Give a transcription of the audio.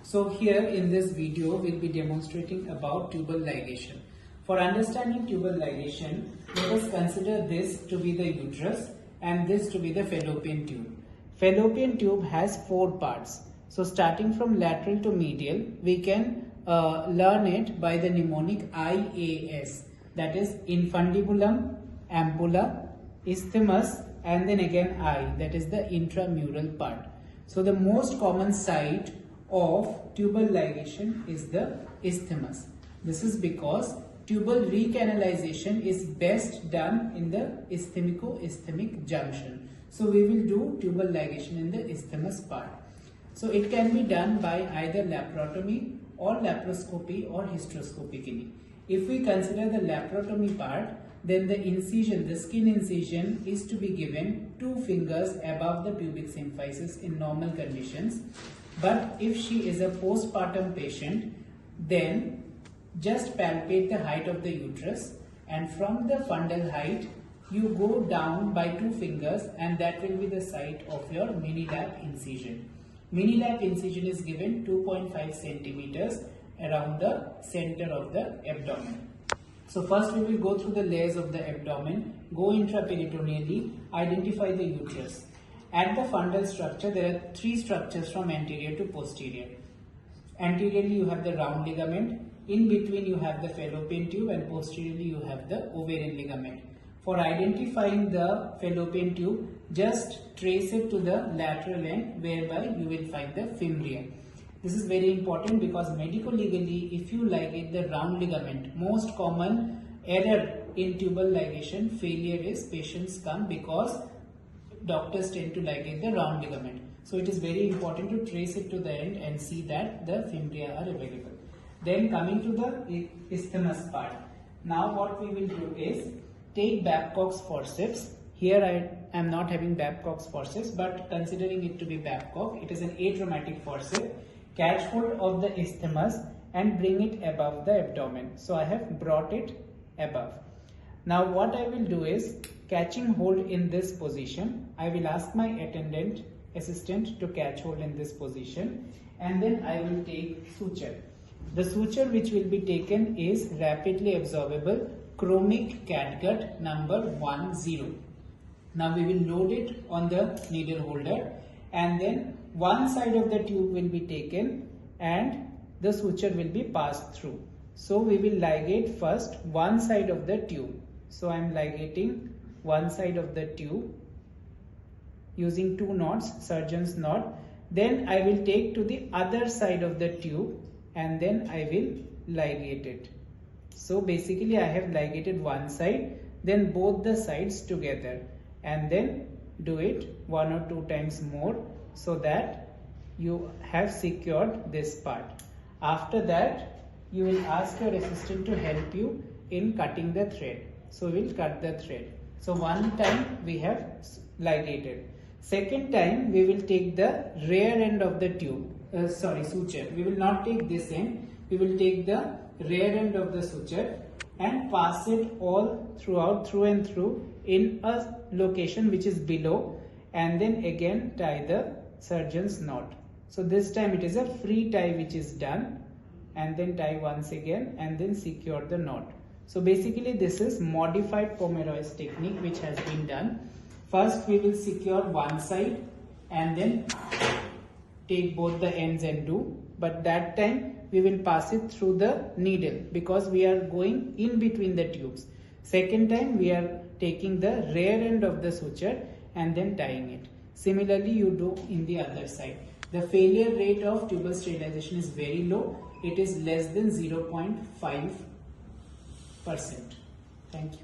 So here in this video we'll be demonstrating about tubal ligation. For understanding tubal ligation, let us consider this to be the uterus and this to be the fallopian tube. Fallopian tube has 4 parts. So starting from lateral to medial, we can learn it by the mnemonic IAS, that is infundibulum, ampulla, isthmus, and then again I, that is the intramural part. So the most common site of tubal ligation is the isthmus. This is because tubal recanalization is best done in the isthmico-isthmic junction. So we will do tubal ligation in the isthmus part. So it can be done by either laparotomy or laparoscopy or hysteroscopically. If we consider the laparotomy part, then the incision, the skin incision is to be given 2 fingers above the pubic symphysis in normal conditions. But if she is a postpartum patient, then just palpate the height of the uterus, and from the fundal height you go down by 2 fingers, and that will be the site of your mini lap incision. Mini lap incision is given 2.5 centimeters around the center of the abdomen. So first we will go through the layers of the abdomen, go intraperitoneally, identify the uterus. At the fundal structure, there are 3 structures from anterior to posterior. Anteriorly you have the round ligament, in between you have the fallopian tube, and posteriorly you have the ovarian ligament. For identifying the fallopian tube, just trace it to the lateral end, whereby you will find the fimbrium. This is very important because medico-legally, if you ligate the round ligament, most common error in tubal ligation failure is patients come because doctors tend to ligate the round ligament. So it is very important to trace it to the end and see that the fimbria are available. Then coming to the isthmus part. Now what we will do is take Babcock's forceps. Here I am not having Babcock's forceps, but considering it to be Babcock, it is an atraumatic forceps. Catch hold of the isthmus and bring it above the abdomen. So I have brought it above. Now what I will do is, catching hold in this position, I will ask my assistant to catch hold in this position, and then I will take suture. The suture which will be taken is rapidly absorbable chromic catgut number 10. Now we will load it on the needle holder, and then one side of the tube will be taken and the suture will be passed through. So we will ligate first one side of the tube. So I am ligating one side of the tube using 2 knots, surgeon's knot. Then I will take to the other side of the tube and then I will ligate it. So basically I have ligated one side, then both the sides together, and then do it 1 or 2 times more, so that you have secured this part. After that, you will ask your assistant to help you in cutting the thread. So we will cut the thread. So one time we have ligated. Second time we will take the rear end of the tube, suture. We will not take this end. We will take the rear end of the suture and pass it all throughout, through and through, in a location which is below, and then again tie the surgeon's knot. So this time it is a free tie which is done, and then tie once again and then secure the knot. So basically this is modified Pomeroy's technique which has been done. First we will secure one side and then take both the ends and do, but that time we will pass it through the needle because we are going in between the tubes. Second time we are taking the rear end of the suture and then tying it. Similarly you do in the other side. The failure rate of tubal sterilization is very low. It is less than 0.5%. Thank you.